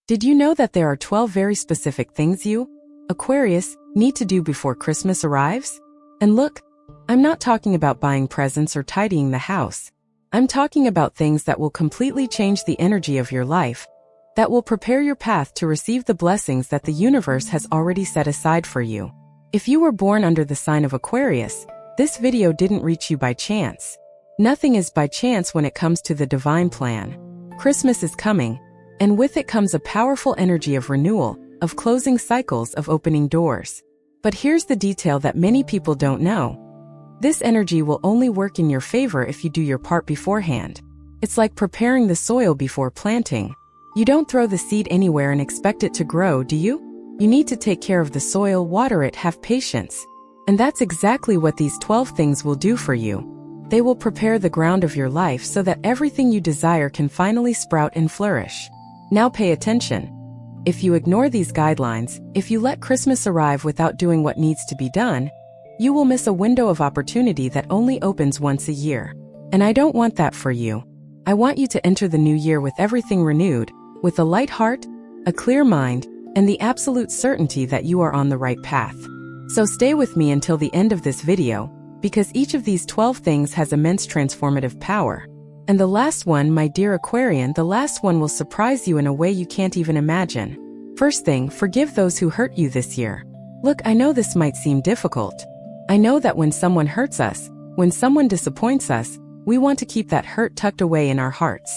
Did you know that there are 12 very specific things you, Aquarius, need to do before Christmas arrives? And look, I'm not talking about buying presents or tidying the house. I'm talking about things that will completely change the energy of your life, that will prepare your path to receive the blessings that the universe has already set aside for you. If you were born under the sign of Aquarius, this video didn't reach you by chance. Nothing is by chance when it comes to the divine plan. Christmas is coming, and with it comes a powerful energy of renewal, of closing cycles, of opening doors. But here's the detail that many people don't know. This energy will only work in your favor if you do your part beforehand. It's like preparing the soil before planting. You don't throw the seed anywhere and expect it to grow, do you? You need to take care of the soil, water it, have patience. And that's exactly what these 12 things will do for you. They will prepare the ground of your life so that everything you desire can finally sprout and flourish. Now pay attention. If you ignore these guidelines, if you let Christmas arrive without doing what needs to be done, you will miss a window of opportunity that only opens once a year. And I don't want that for you. I want you to enter the new year with everything renewed, with a light heart, a clear mind, and the absolute certainty that you are on the right path. So stay with me until the end of this video, because each of these 12 things has immense transformative power. And the last one, my dear Aquarian, the last one will surprise you in a way you can't even imagine. First thing, forgive those who hurt you this year. Look, I know this might seem difficult. I know that when someone hurts us, when someone disappoints us, we want to keep that hurt tucked away in our hearts.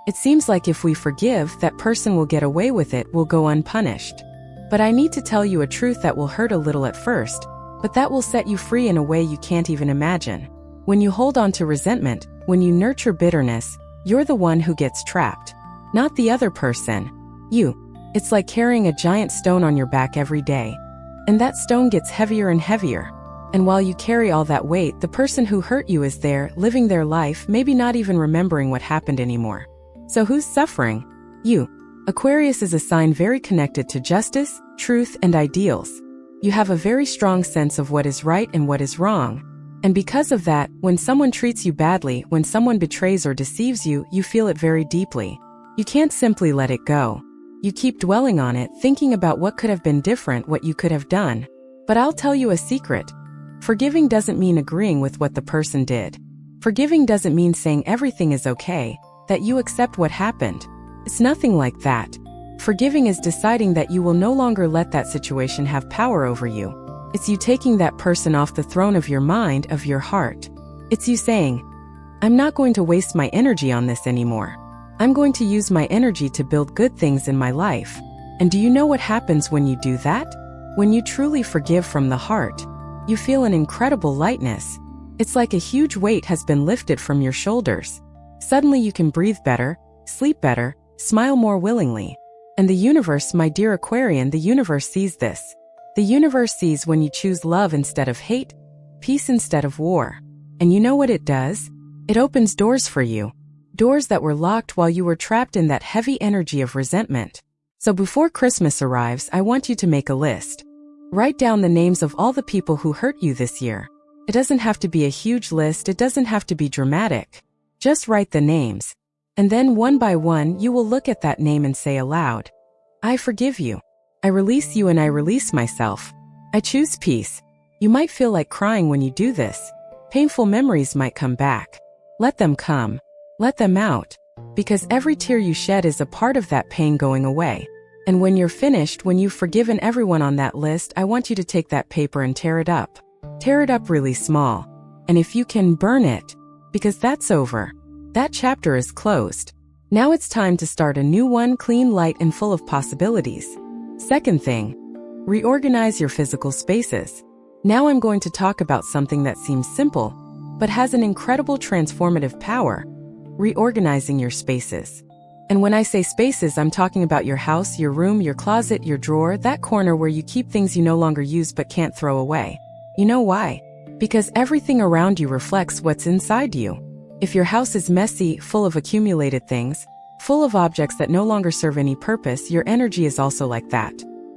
It seems like if we forgive, that person will get away with it, will go unpunished. But I need to tell you a truth that will hurt a little at first, but that will set you free in a way you can't even imagine. When you hold on to resentment, when you nurture bitterness, you're the one who gets trapped, not the other person. You. It's like carrying a giant stone on your back every day. And that stone gets heavier and heavier. And while you carry all that weight, the person who hurt you is there, living their life, maybe not even remembering what happened anymore. So who's suffering? You. Aquarius is a sign very connected to justice, truth, and ideals. You have a very strong sense of what is right and what is wrong. And because of that, when someone treats you badly, when someone betrays or deceives you, you feel it very deeply. You can't simply let it go. You keep dwelling on it, thinking about what could have been different, what you could have done. But I'll tell you a secret. Forgiving doesn't mean agreeing with what the person did. Forgiving doesn't mean saying everything is okay, that you accept what happened. It's nothing like that. Forgiving is deciding that you will no longer let that situation have power over you. It's you taking that person off the throne of your mind, of your heart. It's you saying, I'm not going to waste my energy on this anymore. I'm going to use my energy to build good things in my life. And do you know what happens when you do that? When you truly forgive from the heart, you feel an incredible lightness. It's like a huge weight has been lifted from your shoulders. Suddenly you can breathe better, sleep better, smile more willingly. And the universe, my dear Aquarian, the universe sees this. The universe sees when you choose love instead of hate, peace instead of war. And you know what it does? It opens doors for you. Doors that were locked while you were trapped in that heavy energy of resentment. So before Christmas arrives, I want you to make a list. Write down the names of all the people who hurt you this year. It doesn't have to be a huge list, it doesn't have to be dramatic. Just write the names. And then one by one, you will look at that name and say aloud, I forgive you. I release you and I release myself. I choose peace. You might feel like crying when you do this. Painful memories might come back. Let them come. Let them out. Because every tear you shed is a part of that pain going away. And when you're finished, when you've forgiven everyone on that list, I want you to take that paper and tear it up. Tear it up really small. And if you can, burn it. Because that's over. That chapter is closed. Now it's time to start a new one, clean, light, and full of possibilities. Second thing, reorganize your physical spaces. Now I'm going to talk about something that seems simple, but has an incredible transformative power. Reorganizing your spaces. And when I say spaces, I'm talking about your house, your room, your closet, your drawer, that corner where you keep things you no longer use but can't throw away. You know why? Because everything around you reflects what's inside you. If your house is messy, full of accumulated things, full of objects that no longer serve any purpose, your energy is also like that.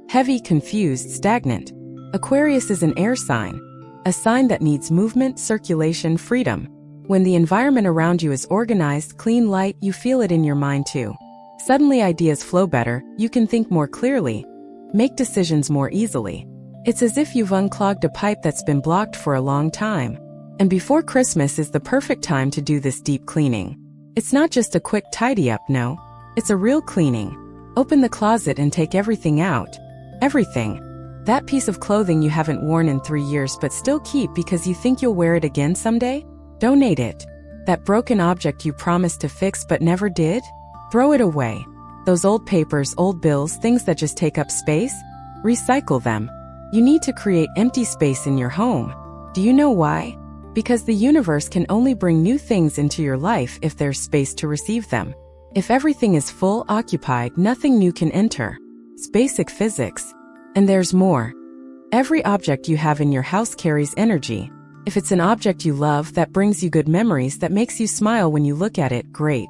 Heavy, confused, stagnant. Aquarius is an air sign. A sign that needs movement, circulation, freedom. When the environment around you is organized, clean, light, you feel it in your mind too. Suddenly ideas flow better, you can think more clearly, make decisions more easily. It's as if you've unclogged a pipe that's been blocked for a long time. And before Christmas is the perfect time to do this deep cleaning. It's not just a quick tidy up, no. It's a real cleaning. Open the closet and take everything out. Everything. That piece of clothing you haven't worn in 3 years but still keep because you think you'll wear it again someday? Donate it. That broken object you promised to fix but never did? Throw it away. Those old papers, old bills, things that just take up space? Recycle them. You need to create empty space in your home. Do you know why? Because the universe can only bring new things into your life if there's space to receive them. If everything is full, occupied, nothing new can enter. It's basic physics. And there's more. Every object you have in your house carries energy. If it's an object you love that brings you good memories, that makes you smile when you look at it, great.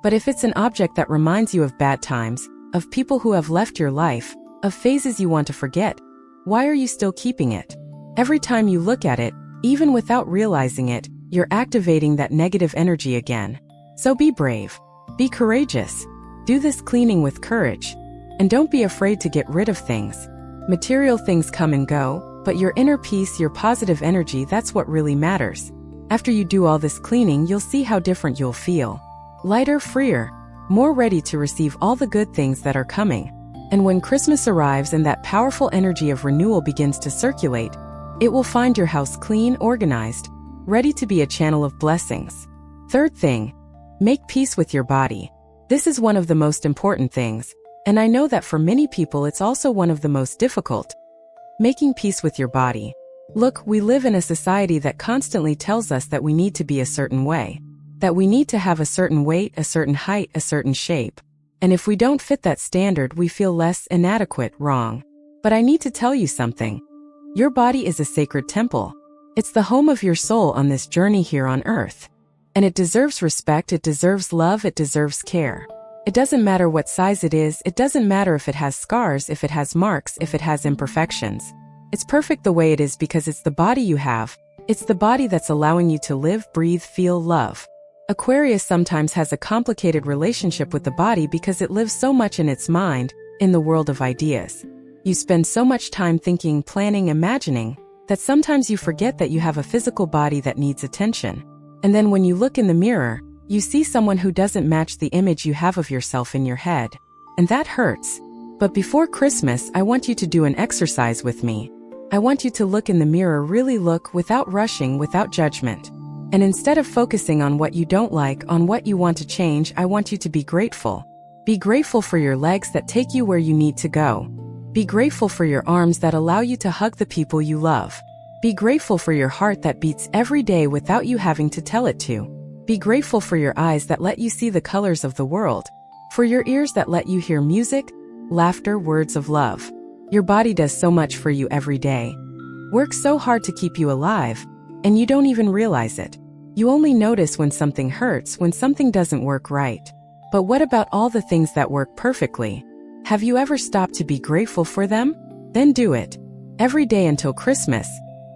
But if it's an object that reminds you of bad times, of people who have left your life, of phases you want to forget, why are you still keeping it? Every time you look at it, even without realizing it, you're activating that negative energy again. So be brave. Be courageous. Do this cleaning with courage. And don't be afraid to get rid of things. Material things come and go, but your inner peace, your positive energy, that's what really matters. After you do all this cleaning, you'll see how different you'll feel. Lighter, freer, more ready to receive all the good things that are coming. And when Christmas arrives and that powerful energy of renewal begins to circulate, it will find your house clean, organized, ready to be a channel of blessings. Third thing, make peace with your body. This is one of the most important things, and I know that for many people it's also one of the most difficult. Making peace with your body. Look, we live in a society that constantly tells us that we need to be a certain way, that we need to have a certain weight, a certain height, a certain shape. And if we don't fit that standard, we feel less, inadequate, wrong. But I need to tell you something. Your body is a sacred temple. It's the home of your soul on this journey here on earth. And it deserves respect, it deserves love, it deserves care. It doesn't matter what size it is, it doesn't matter if it has scars, if it has marks, if it has imperfections. It's perfect the way it is because it's the body you have. It's the body that's allowing you to live, breathe, feel, love. Aquarius sometimes has a complicated relationship with the body because it lives so much in its mind, in the world of ideas. You spend so much time thinking, planning, imagining, that sometimes you forget that you have a physical body that needs attention. And then when you look in the mirror, you see someone who doesn't match the image you have of yourself in your head. And that hurts. But before Christmas, I want you to do an exercise with me. I want you to look in the mirror, really look, without rushing, without judgment. And instead of focusing on what you don't like, on what you want to change, I want you to be grateful. Be grateful for your legs that take you where you need to go. Be grateful for your arms that allow you to hug the people you love. Be grateful for your heart that beats every day without you having to tell it to. Be grateful for your eyes that let you see the colors of the world. For your ears that let you hear music, laughter, words of love. Your body does so much for you every day. Works so hard to keep you alive, and you don't even realize it. You only notice when something hurts, when something doesn't work right. But what about all the things that work perfectly? Have you ever stopped to be grateful for them? Then do it. Every day until Christmas.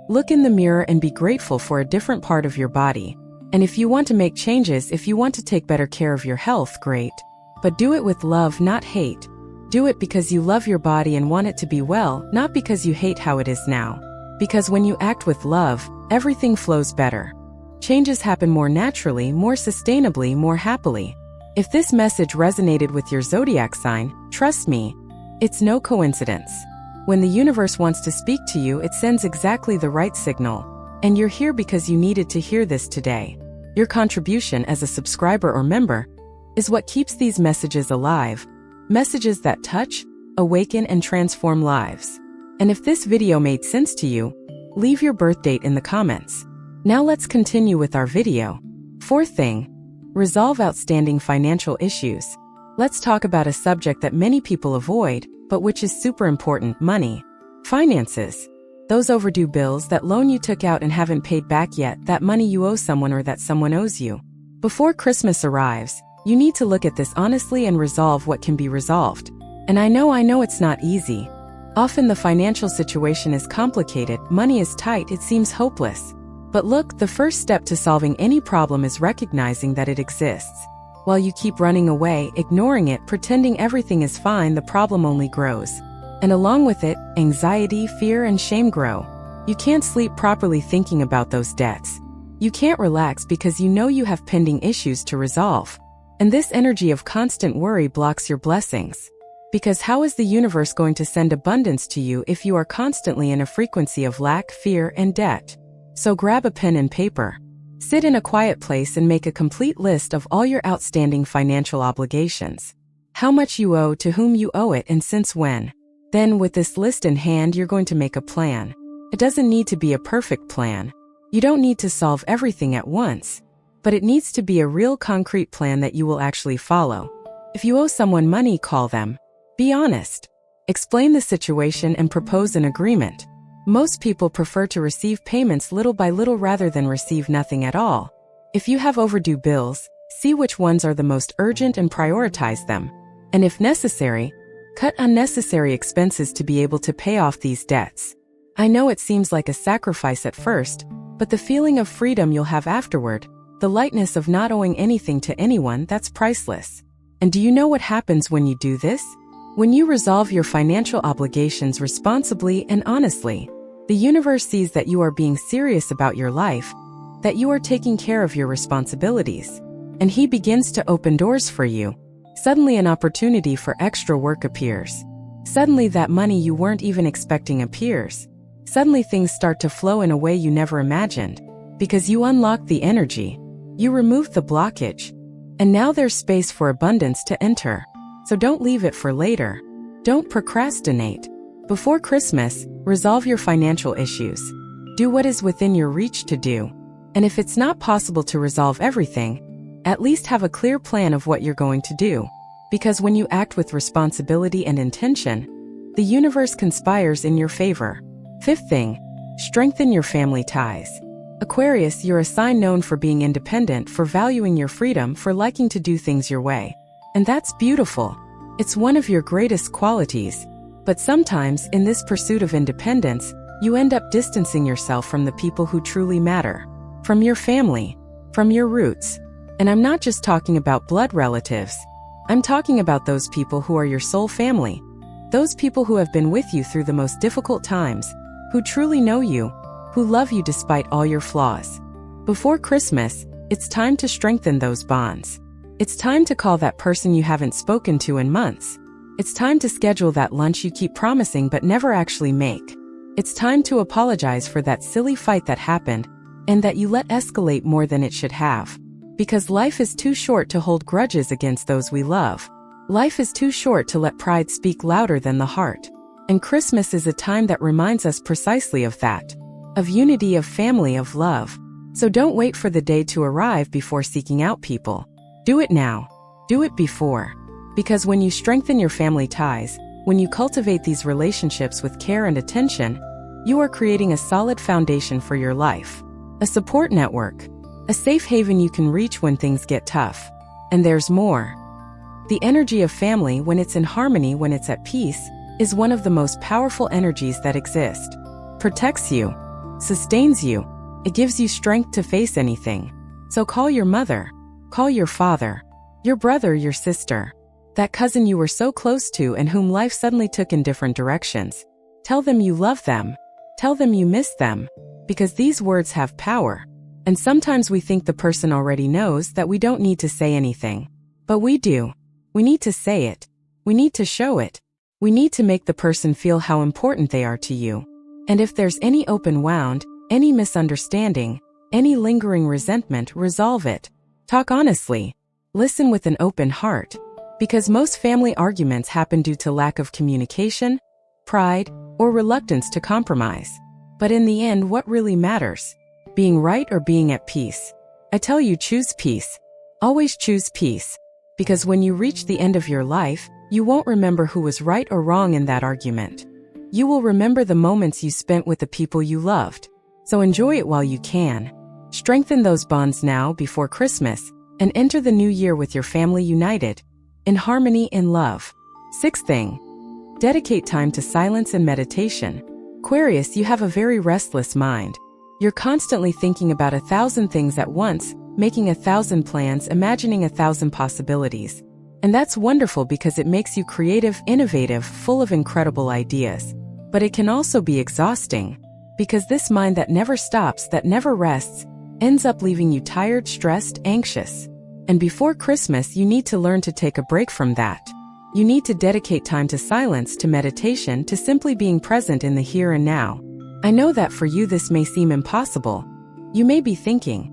Look in the mirror and be grateful for a different part of your body. And if you want to make changes, if you want to take better care of your health, great. But do it with love, not hate. Do it because you love your body and want it to be well, not because you hate how it is now. Because when you act with love, everything flows better. Changes happen more naturally, more sustainably, more happily. If this message resonated with your zodiac sign, trust me, it's no coincidence. When the universe wants to speak to you, it sends exactly the right signal. And you're here because you needed to hear this today. Your contribution as a subscriber or member is what keeps these messages alive. Messages that touch, awaken, and transform lives. And if this video made sense to you, leave your birth date in the comments. Now let's continue with our video. Fourth thing, resolve outstanding financial issues. Let's talk about a subject that many people avoid, but which is super important: money. Finances. Those overdue bills, that loan you took out and haven't paid back yet, that money you owe someone or that someone owes you. Before Christmas arrives, you need to look at this honestly and resolve what can be resolved. And I know it's not easy. Often the financial situation is complicated, money is tight, it seems hopeless. But look, the first step to solving any problem is recognizing that it exists. While you keep running away, ignoring it, pretending everything is fine, the problem only grows. And along with it, anxiety, fear, and shame grow. You can't sleep properly thinking about those debts. You can't relax because you know you have pending issues to resolve. And this energy of constant worry blocks your blessings. Because how is the universe going to send abundance to you if you are constantly in a frequency of lack, fear, and debt? So grab a pen and paper. Sit in a quiet place and make a complete list of all your outstanding financial obligations. How much you owe, to whom you owe it, and since when. Then, with this list in hand, you're going to make a plan. It doesn't need to be a perfect plan. You don't need to solve everything at once. But it needs to be a real concrete plan that you will actually follow. If you owe someone money, call them. Be honest. Explain the situation and propose an agreement. Most people prefer to receive payments little by little rather than receive nothing at all. If you have overdue bills, see which ones are the most urgent and prioritize them. And if necessary, cut unnecessary expenses to be able to pay off these debts. I know it seems like a sacrifice at first, but the feeling of freedom you'll have afterward, the lightness of not owing anything to anyone, that's priceless. And do you know what happens when you do this? When you resolve your financial obligations responsibly and honestly, the universe sees that you are being serious about your life, that you are taking care of your responsibilities, and he begins to open doors for you. Suddenly an opportunity for extra work appears. Suddenly that money you weren't even expecting appears. Suddenly things start to flow in a way you never imagined, because you unlocked the energy, you removed the blockage, and now there's space for abundance to enter. So don't leave it for later. Don't procrastinate. Before Christmas, resolve your financial issues. Do what is within your reach to do. And if it's not possible to resolve everything, at least have a clear plan of what you're going to do. Because when you act with responsibility and intention, the universe conspires in your favor. Fifth thing, strengthen your family ties. Aquarius, you're a sign known for being independent, for valuing your freedom, for liking to do things your way. And that's beautiful. It's one of your greatest qualities. But sometimes, in this pursuit of independence, you end up distancing yourself from the people who truly matter. From your family. From your roots. And I'm not just talking about blood relatives. I'm talking about those people who are your soul family. Those people who have been with you through the most difficult times, who truly know you, who love you despite all your flaws. Before Christmas, it's time to strengthen those bonds. It's time to call that person you haven't spoken to in months. It's time to schedule that lunch you keep promising but never actually make. It's time to apologize for that silly fight that happened and that you let escalate more than it should have. Because life is too short to hold grudges against those we love. Life is too short to let pride speak louder than the heart. And Christmas is a time that reminds us precisely of that. Of unity, of family, of love. So don't wait for the day to arrive before seeking out people. Do it now. Do it before. Because when you strengthen your family ties, when you cultivate these relationships with care and attention, you are creating a solid foundation for your life. A support network. A safe haven you can reach when things get tough. And there's more. The energy of family, when it's in harmony, when it's at peace, is one of the most powerful energies that exist. Protects you. Sustains you. It gives you strength to face anything. So call your mother. Call your father, your brother, your sister, that cousin you were so close to and whom life suddenly took in different directions. Tell them you love them. Tell them you miss them. Because these words have power. And sometimes we think the person already knows that we don't need to say anything. But we do. We need to say it. We need to show it. We need to make the person feel how important they are to you. And if there's any open wound, any misunderstanding, any lingering resentment, resolve it. Talk honestly. Listen with an open heart. Because most family arguments happen due to lack of communication, pride, or reluctance to compromise. But in the end, what really matters? Being right or being at peace? I tell you, choose peace. Always choose peace. Because when you reach the end of your life, you won't remember who was right or wrong in that argument. You will remember the moments you spent with the people you loved. So enjoy it while you can. Strengthen those bonds now before Christmas, and enter the new year with your family united, in harmony, in love. Sixth thing, dedicate time to silence and meditation. Aquarius, you have a very restless mind. You're constantly thinking about 1,000 things at once, making 1,000 plans, imagining 1,000 possibilities. And that's wonderful because it makes you creative, innovative, full of incredible ideas. But it can also be exhausting, because this mind that never stops, that never rests, ends up leaving you tired, stressed, anxious. And before Christmas, you need to learn to take a break from that. You need to dedicate time to silence, to meditation, to simply being present in the here and now. I know that for you this may seem impossible. You may be thinking,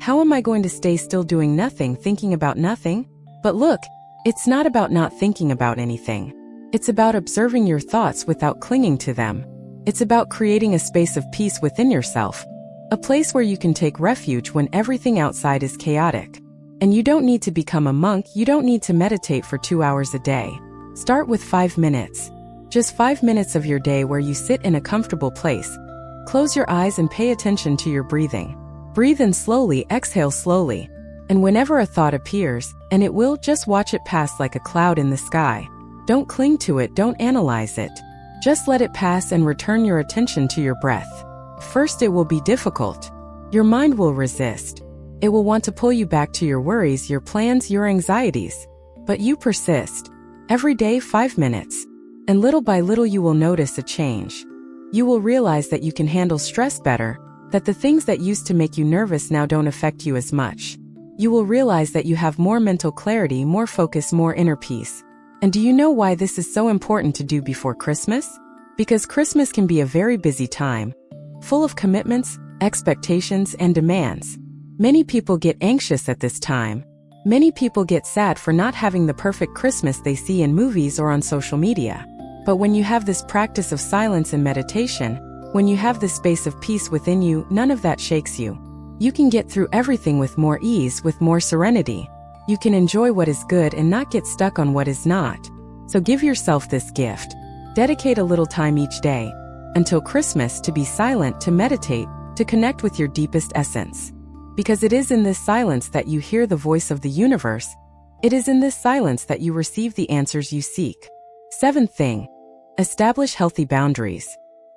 how am I going to stay still doing nothing, thinking about nothing? But look, it's not about not thinking about anything. It's about observing your thoughts without clinging to them. It's about creating a space of peace within yourself, a place where you can take refuge when everything outside is chaotic. And you don't need to become a monk, you don't need to meditate for 2 hours a day. Start with 5 minutes. Just 5 minutes of your day where you sit in a comfortable place. Close your eyes and pay attention to your breathing. Breathe in slowly, exhale slowly. And whenever a thought appears, and it will, just watch it pass like a cloud in the sky. Don't cling to it, don't analyze it. Just let it pass and return your attention to your breath. First, it will be difficult. Your mind will resist. It will want to pull you back to your worries, your plans, your anxieties. But you persist. Every day, 5 minutes. And little by little you will notice a change. You will realize that you can handle stress better, that the things that used to make you nervous now don't affect you as much. You will realize that you have more mental clarity, more focus, more inner peace. And do you know why this is so important to do before Christmas? Because Christmas can be a very busy time, full of commitments, expectations, and demands. Many people get anxious at this time. Many people get sad for not having the perfect Christmas they see in movies or on social media. But when you have this practice of silence and meditation, when you have this space of peace within you, none of that shakes you. You can get through everything with more ease, with more serenity. You can enjoy what is good and not get stuck on what is not. So give yourself this gift. Dedicate a little time each day, until Christmas, to be silent, to meditate, to connect with your deepest essence. Because it is in this silence that you hear the voice of the universe. It is in this silence that you receive the answers you seek. 7th thing, establish healthy boundaries.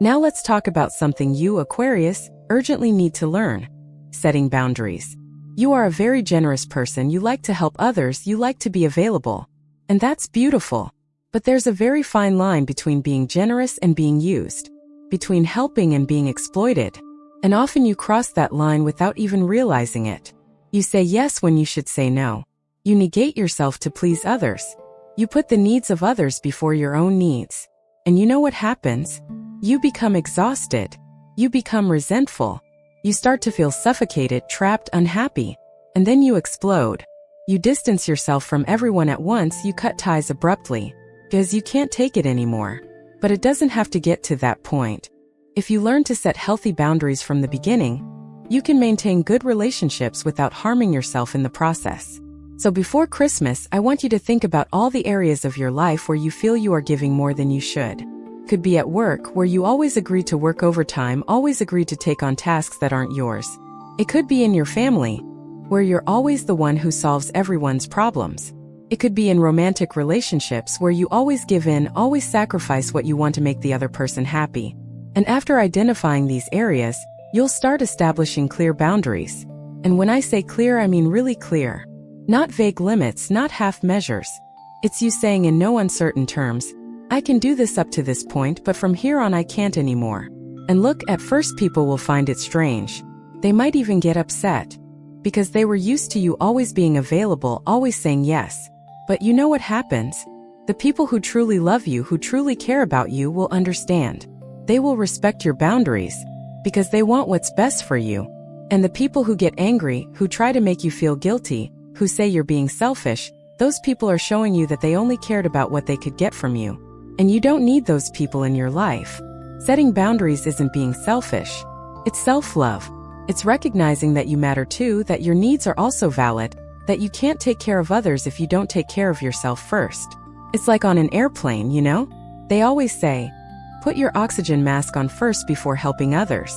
Now let's talk about something you, Aquarius, urgently need to learn. Setting boundaries. You are a very generous person, you like to help others, you like to be available. And that's beautiful. But there's a very fine line between being generous and being used, between helping and being exploited. And often you cross that line without even realizing it. You say yes when you should say no. You negate yourself to please others. You put the needs of others before your own needs. And you know what happens? You become exhausted. You become resentful. You start to feel suffocated, trapped, unhappy. And then you explode. You distance yourself from everyone at once, you cut ties abruptly, because you can't take it anymore. But it doesn't have to get to that point. If you learn to set healthy boundaries from the beginning, you can maintain good relationships without harming yourself in the process. So before Christmas, I want you to think about all the areas of your life where you feel you are giving more than you should. Could be at work, where you always agree to work overtime, always agree to take on tasks that aren't yours. It could be in your family, where you're always the one who solves everyone's problems. It could be in romantic relationships where you always give in, always sacrifice what you want to make the other person happy. And after identifying these areas, you'll start establishing clear boundaries. And when I say clear, I mean really clear. Not vague limits, not half measures. It's you saying in no uncertain terms, I can do this up to this point, but from here on I can't anymore. And look, at first people will find it strange. They might even get upset, because they were used to you always being available, always saying yes. But you know what happens? The people who truly love you, who truly care about you, will understand. They will respect your boundaries, because they want what's best for you. And the people who get angry, who try to make you feel guilty, who say you're being selfish, those people are showing you that they only cared about what they could get from you. And you don't need those people in your life. Setting boundaries isn't being selfish. It's self-love. It's recognizing that you matter too, that your needs are also valid, that you can't take care of others if you don't take care of yourself first. It's like on an airplane, you know? They always say, put your oxygen mask on first before helping others.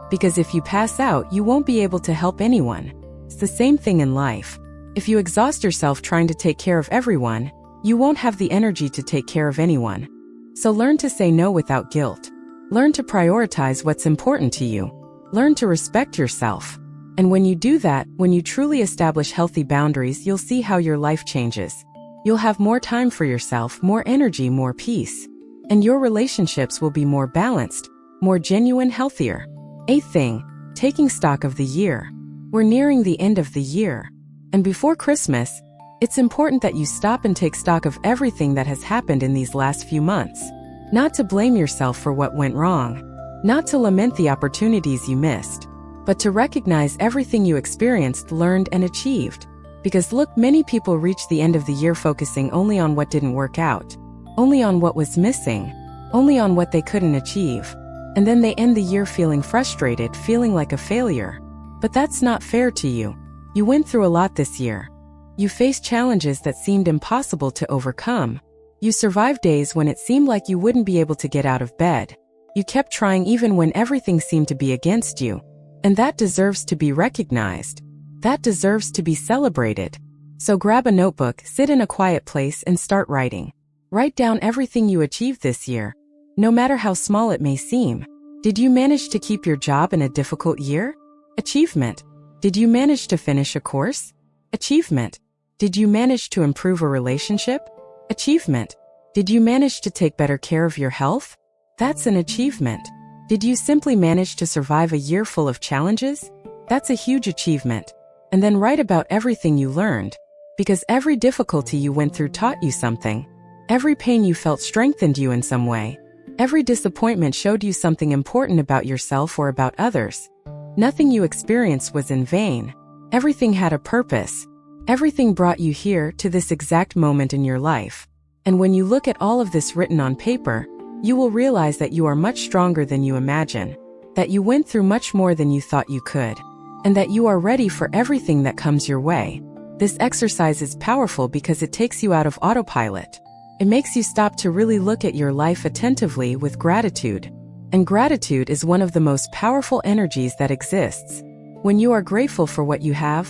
Because if you pass out, you won't be able to help anyone. It's the same thing in life. If you exhaust yourself trying to take care of everyone, you won't have the energy to take care of anyone. So learn to say no without guilt. Learn to prioritize what's important to you. Learn to respect yourself. And when you do that, when you truly establish healthy boundaries, you'll see how your life changes. You'll have more time for yourself, more energy, more peace. And your relationships will be more balanced, more genuine, healthier. 8th thing, taking stock of the year. We're nearing the end of the year. And before Christmas, it's important that you stop and take stock of everything that has happened in these last few months. Not to blame yourself for what went wrong. Not to lament the opportunities you missed. But to recognize everything you experienced, learned, and achieved. Because look, many people reach the end of the year focusing only on what didn't work out. Only on what was missing. Only on what they couldn't achieve. And then they end the year feeling frustrated, feeling like a failure. But that's not fair to you. You went through a lot this year. You faced challenges that seemed impossible to overcome. You survived days when it seemed like you wouldn't be able to get out of bed. You kept trying even when everything seemed to be against you. And that deserves to be recognized. That deserves to be celebrated. So grab a notebook, sit in a quiet place, and start writing. Write down everything you achieved this year, no matter how small it may seem. Did you manage to keep your job in a difficult year? Achievement. Did you manage to finish a course? Achievement. Did you manage to improve a relationship? Achievement. Did you manage to take better care of your health? That's an achievement. Did you simply manage to survive a year full of challenges? That's a huge achievement. And then write about everything you learned. Because every difficulty you went through taught you something. Every pain you felt strengthened you in some way. Every disappointment showed you something important about yourself or about others. Nothing you experienced was in vain. Everything had a purpose. Everything brought you here to this exact moment in your life. And when you look at all of this written on paper, you will realize that you are much stronger than you imagine, that you went through much more than you thought you could, and that you are ready for everything that comes your way. This exercise is powerful because it takes you out of autopilot. It makes you stop to really look at your life attentively with gratitude. And gratitude is one of the most powerful energies that exists. When you are grateful for what you have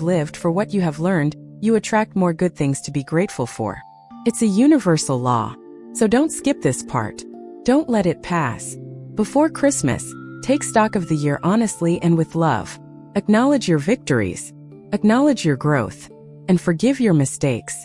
lived, for what you have learned, you attract more good things to be grateful for. It's a universal law. So don't skip this part. Don't let it pass. Before Christmas, take stock of the year honestly and with love. Acknowledge your victories. Acknowledge your growth. And forgive your mistakes.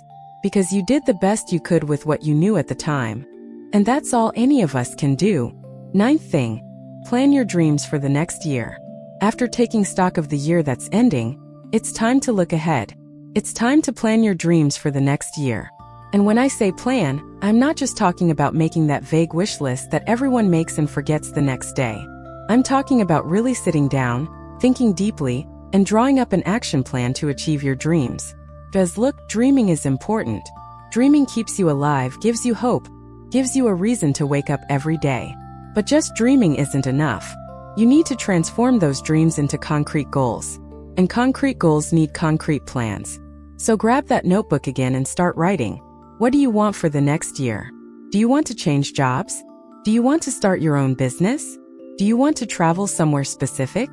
Because you did the best you could with what you knew at the time. And that's all any of us can do. 9th thing, plan your dreams for the next year. After taking stock of the year that's ending, it's time to look ahead. It's time to plan your dreams for the next year. And when I say plan, I'm not just talking about making that vague wish list that everyone makes and forgets the next day. I'm talking about really sitting down, thinking deeply, and drawing up an action plan to achieve your dreams. Because look, dreaming is important. Dreaming keeps you alive, gives you hope, gives you a reason to wake up every day. But just dreaming isn't enough. You need to transform those dreams into concrete goals. And concrete goals need concrete plans. So grab that notebook again and start writing. What do you want for the next year? Do you want to change jobs? Do you want to start your own business? Do you want to travel somewhere specific?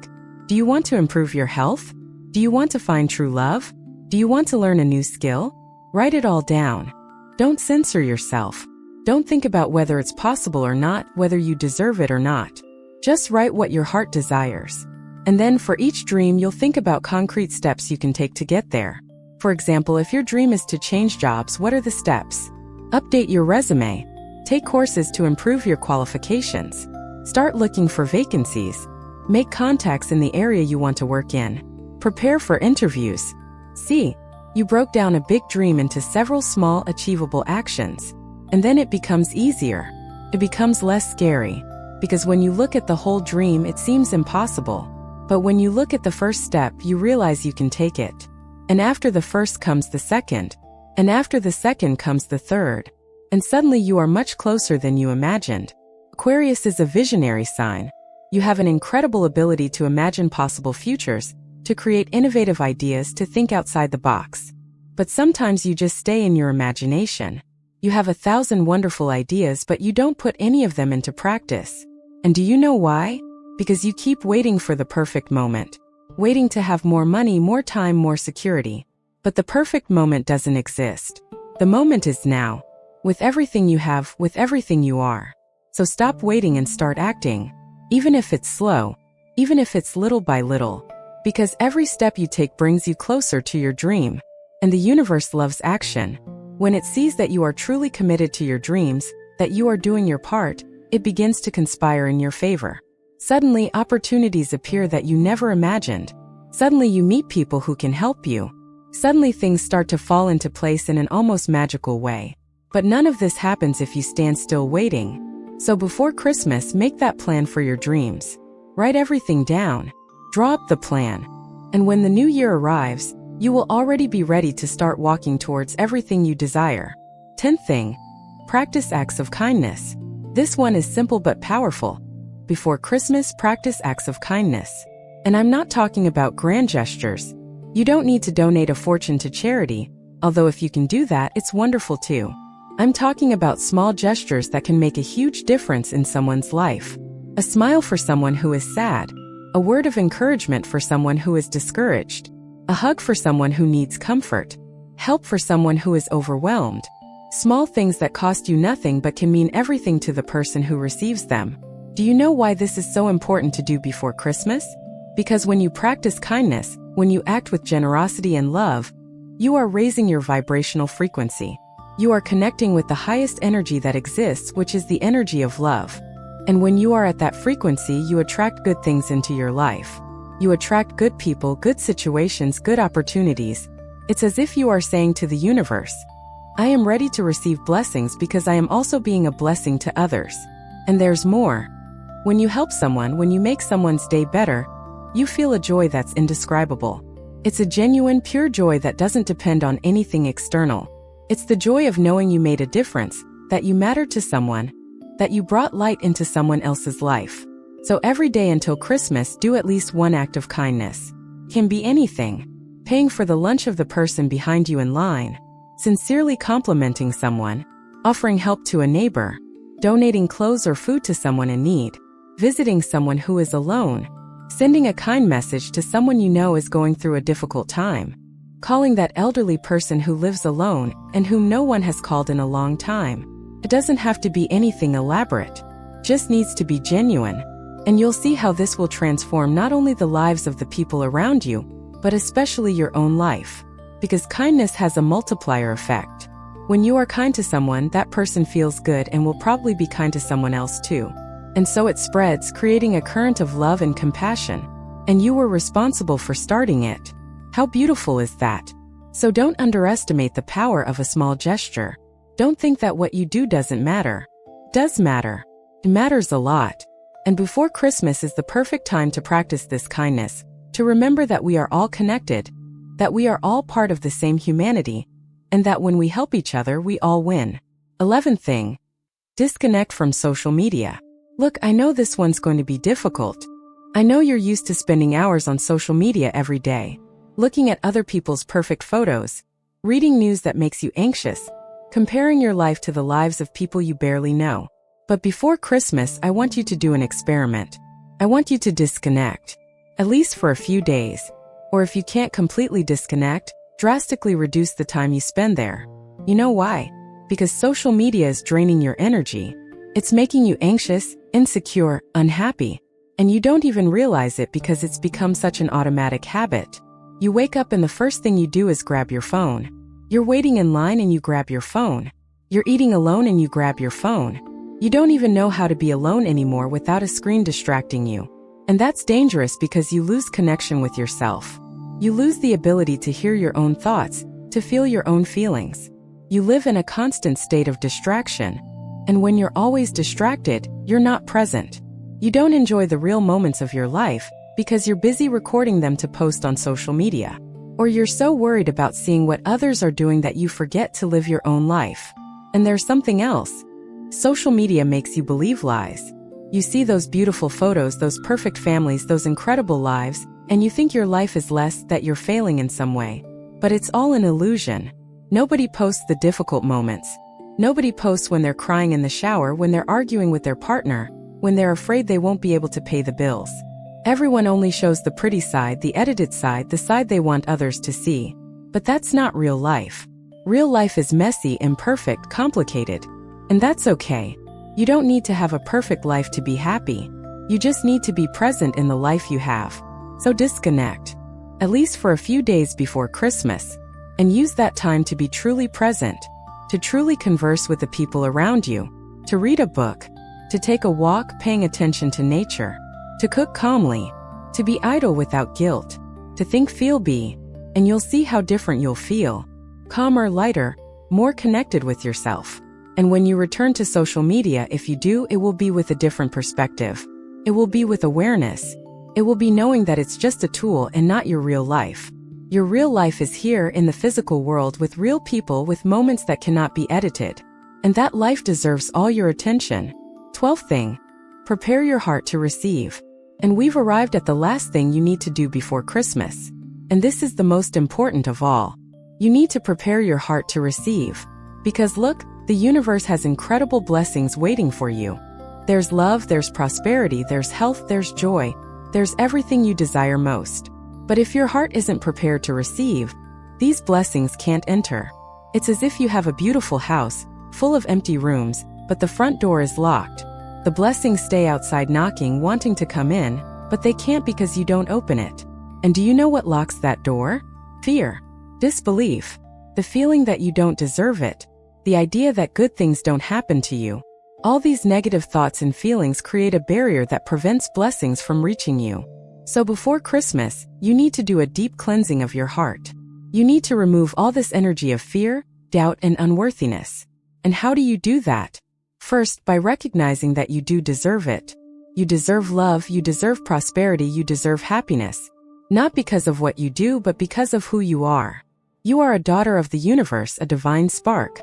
Do you want to improve your health? Do you want to find true love? Do you want to learn a new skill? Write it all down. Don't censor yourself. Don't think about whether it's possible or not, whether you deserve it or not. Just write what your heart desires. And then for each dream, you'll think about concrete steps you can take to get there. For example, if your dream is to change jobs, what are the steps? Update your resume. Take courses to improve your qualifications. Start looking for vacancies. Make contacts in the area you want to work in. Prepare for interviews. See, you broke down a big dream into several small, achievable actions. And then it becomes easier. It becomes less scary. Because when you look at the whole dream, it seems impossible. But when you look at the first step, you realize you can take it. And after the first comes the second. And after the second comes the third. And suddenly you are much closer than you imagined. Aquarius is a visionary sign. You have an incredible ability to imagine possible futures, to create innovative ideas, to think outside the box. But sometimes you just stay in your imagination. You have 1,000 wonderful ideas, but you don't put any of them into practice. And do you know why? Because you keep waiting for the perfect moment. Waiting to have more money, more time, more security. But the perfect moment doesn't exist. The moment is now. With everything you have, with everything you are. So stop waiting and start acting. Even if it's slow. Even if it's little by little. Because every step you take brings you closer to your dream. And the universe loves action. When it sees that you are truly committed to your dreams, that you are doing your part, it begins to conspire in your favor. Suddenly, opportunities appear that you never imagined. Suddenly, you meet people who can help you. Suddenly, things start to fall into place in an almost magical way. But none of this happens if you stand still waiting. So before Christmas, make that plan for your dreams. Write everything down. Draw up the plan. And when the new year arrives, you will already be ready to start walking towards everything you desire. 10th thing. Practice acts of kindness. This one is simple but powerful. Before Christmas, practice acts of kindness. And I'm not talking about grand gestures. You don't need to donate a fortune to charity, although if you can do that, it's wonderful too. I'm talking about small gestures that can make a huge difference in someone's life. A smile for someone who is sad. A word of encouragement for someone who is discouraged. A hug for someone who needs comfort. Help for someone who is overwhelmed. Small things that cost you nothing but can mean everything to the person who receives them. Do you know why this is so important to do before Christmas? Because when you practice kindness, when you act with generosity and love, you are raising your vibrational frequency. You are connecting with the highest energy that exists, which is the energy of love. And when you are at that frequency, you attract good things into your life. You attract good people, good situations, good opportunities. It's as if you are saying to the universe, I am ready to receive blessings because I am also being a blessing to others. And there's more. When you help someone, when you make someone's day better, you feel a joy that's indescribable. It's a genuine, pure joy that doesn't depend on anything external. It's the joy of knowing you made a difference, that you mattered to someone, that you brought light into someone else's life. So every day until Christmas, do at least one act of kindness. Can be anything. Paying for the lunch of the person behind you in line, sincerely complimenting someone, offering help to a neighbor, donating clothes or food to someone in need, visiting someone who is alone, sending a kind message to someone you know is going through a difficult time, calling that elderly person who lives alone and whom no one has called in a long time. It doesn't have to be anything elaborate. Just needs to be genuine. And you'll see how this will transform not only the lives of the people around you, but especially your own life. Because kindness has a multiplier effect. When you are kind to someone, that person feels good and will probably be kind to someone else too. And so it spreads, creating a current of love and compassion. And you were responsible for starting it. How beautiful is that? So don't underestimate the power of a small gesture. Don't think that what you do doesn't matter. It does matter. It matters a lot. And before Christmas is the perfect time to practice this kindness, to remember that we are all connected, that we are all part of the same humanity, and that when we help each other, we all win. 11th thing. Disconnect from social media. Look, I know this one's going to be difficult. I know you're used to spending hours on social media every day, looking at other people's perfect photos, reading news that makes you anxious, comparing your life to the lives of people you barely know. But before Christmas, I want you to do an experiment. I want you to disconnect, at least for a few days. Or if you can't completely disconnect, drastically reduce the time you spend there. You know why? Because social media is draining your energy. It's making you anxious, insecure, unhappy. And you don't even realize it because it's become such an automatic habit. You wake up and the first thing you do is grab your phone. You're waiting in line and you grab your phone. You're eating alone and you grab your phone. You don't even know how to be alone anymore without a screen distracting you. And that's dangerous because you lose connection with yourself. You lose the ability to hear your own thoughts, to feel your own feelings. You live in a constant state of distraction. And when you're always distracted, you're not present. You don't enjoy the real moments of your life because you're busy recording them to post on social media. Or you're so worried about seeing what others are doing that you forget to live your own life. And there's something else. Social media makes you believe lies. You see those beautiful photos, those perfect families, those incredible lives, and you think your life is less, that you're failing in some way. But it's all an illusion. Nobody posts the difficult moments. Nobody posts when they're crying in the shower, when they're arguing with their partner, when they're afraid they won't be able to pay the bills. Everyone only shows the pretty side, the edited side, the side they want others to see. But that's not real life. Real life is messy, imperfect, complicated. And that's okay. You don't need to have a perfect life to be happy. You just need to be present in the life you have. So disconnect, at least for a few days before Christmas, and use that time to be truly present, to truly converse with the people around you, to read a book, to take a walk paying attention to nature, to cook calmly, to be idle without guilt, to think, feel, be, and you'll see how different you'll feel. Calmer, lighter, more connected with yourself. And when you return to social media, if you do, it will be with a different perspective. It will be with awareness. It will be knowing that it's just a tool and not your real life. Your real life is here in the physical world with real people, with moments that cannot be edited. And that life deserves all your attention. 12th thing, prepare your heart to receive. And we've arrived at the last thing you need to do before Christmas. And this is the most important of all. You need to prepare your heart to receive. Because look, the universe has incredible blessings waiting for you. There's love, there's prosperity, there's health, there's joy, there's everything you desire most. But if your heart isn't prepared to receive, these blessings can't enter. It's as if you have a beautiful house, full of empty rooms, but the front door is locked. The blessings stay outside knocking, wanting to come in, but they can't because you don't open it. And do you know what locks that door? Fear. Disbelief. The feeling that you don't deserve it. The idea that good things don't happen to you. All these negative thoughts and feelings create a barrier that prevents blessings from reaching you. So before Christmas, you need to do a deep cleansing of your heart. You need to remove all this energy of fear, doubt, and unworthiness. And how do you do that? First, by recognizing that you do deserve it. You deserve love, you deserve prosperity, you deserve happiness. Not because of what you do, but because of who you are. You are a daughter of the universe, a divine spark.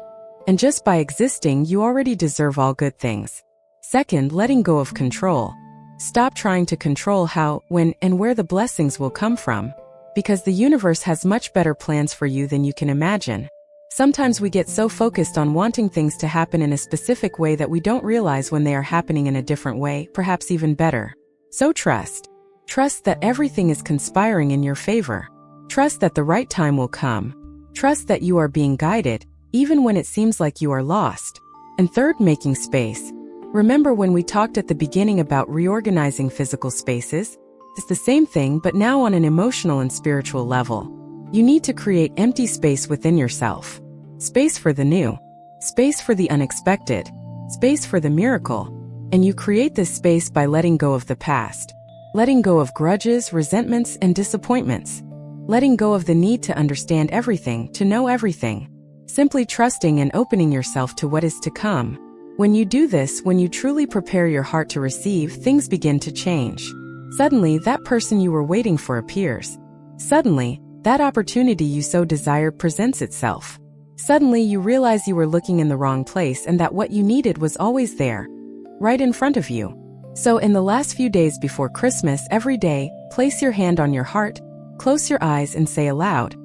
And just by existing, you already deserve all good things. Second, letting go of control. Stop trying to control how, when, and where the blessings will come from. Because the universe has much better plans for you than you can imagine. Sometimes we get so focused on wanting things to happen in a specific way that we don't realize when they are happening in a different way, perhaps even better. So trust. Trust that everything is conspiring in your favor. Trust that the right time will come. Trust that you are being guided, even when it seems like you are lost. And third, making space. Remember when we talked at the beginning about reorganizing physical spaces? It's the same thing, but now on an emotional and spiritual level. You need to create empty space within yourself. Space for the new. Space for the unexpected. Space for the miracle. And you create this space by letting go of the past. Letting go of grudges, resentments, and disappointments. Letting go of the need to understand everything, to know everything. Simply trusting and opening yourself to what is to come. When you do this, when you truly prepare your heart to receive, things begin to change. Suddenly, that person you were waiting for appears. Suddenly, that opportunity you so desired presents itself. Suddenly, you realize you were looking in the wrong place and that what you needed was always there, right in front of you. So in the last few days before Christmas, every day, place your hand on your heart, close your eyes and say aloud,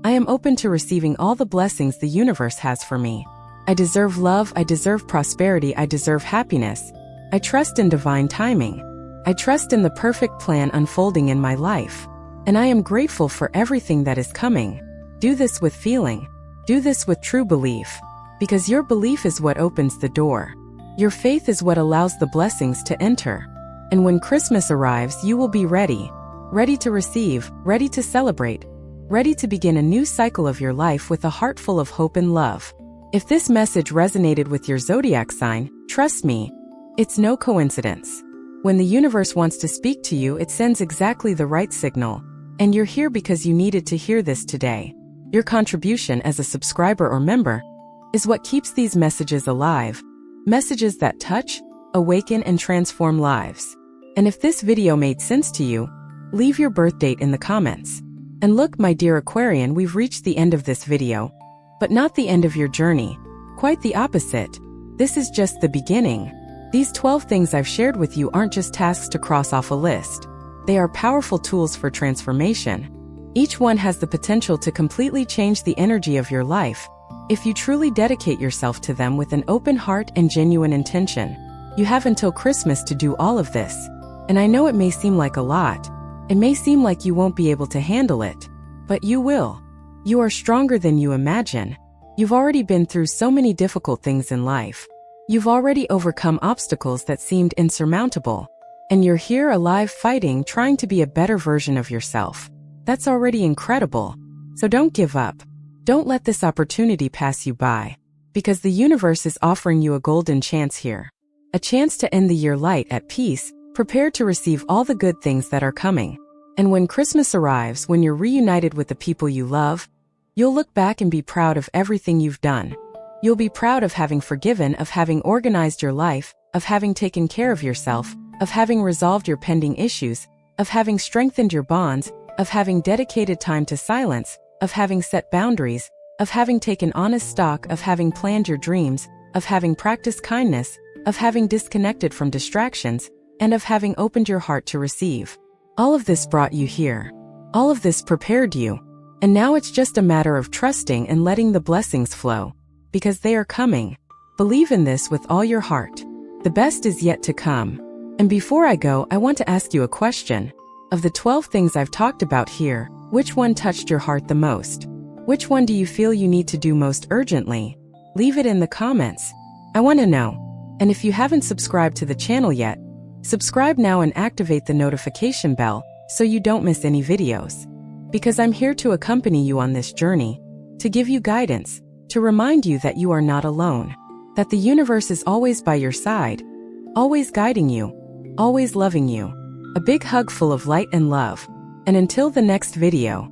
I am open to receiving all the blessings the universe has for me. I deserve love, I deserve prosperity, I deserve happiness. I trust in divine timing. I trust in the perfect plan unfolding in my life. And I am grateful for everything that is coming. Do this with feeling. Do this with true belief. Because your belief is what opens the door. Your faith is what allows the blessings to enter. And when Christmas arrives, you will be ready. Ready to receive, ready to celebrate, ready to begin a new cycle of your life with a heart full of hope and love. If this message resonated with your zodiac sign, trust me, it's no coincidence. When the universe wants to speak to you, it sends exactly the right signal. And you're here because you needed to hear this today. Your contribution as a subscriber or member is what keeps these messages alive. Messages that touch, awaken, and transform lives. And if this video made sense to you, leave your birth date in the comments. And look, my dear Aquarian, we've reached the end of this video. But not the end of your journey. Quite the opposite. This is just the beginning. These 12 things I've shared with you aren't just tasks to cross off a list. They are powerful tools for transformation. Each one has the potential to completely change the energy of your life, if you truly dedicate yourself to them with an open heart and genuine intention. You have until Christmas to do all of this. And I know it may seem like a lot. It may seem like you won't be able to handle it. But you will. You are stronger than you imagine. You've already been through so many difficult things in life. You've already overcome obstacles that seemed insurmountable. And you're here alive fighting, trying to be a better version of yourself. That's already incredible. So don't give up. Don't let this opportunity pass you by. Because the universe is offering you a golden chance here. A chance to end the year light, at peace, prepared to receive all the good things that are coming. And when Christmas arrives, when you're reunited with the people you love, you'll look back and be proud of everything you've done. You'll be proud of having forgiven, of having organized your life, of having taken care of yourself, of having resolved your pending issues, of having strengthened your bonds, of having dedicated time to silence, of having set boundaries, of having taken honest stock, of having planned your dreams, of having practiced kindness, of having disconnected from distractions, and of having opened your heart to receive. All of this brought you here. All of this prepared you. And now it's just a matter of trusting and letting the blessings flow. Because they are coming. Believe in this with all your heart. The best is yet to come. And before I go, I want to ask you a question. Of the 12 things I've talked about here, which one touched your heart the most? Which one do you feel you need to do most urgently? Leave it in the comments. I want to know. And if you haven't subscribed to the channel yet, subscribe now and activate the notification bell so you don't miss any videos. Because I'm here to accompany you on this journey, to give you guidance, to remind you that you are not alone, that the universe is always by your side, always guiding you, always loving you. A big hug full of light and love. And until the next video,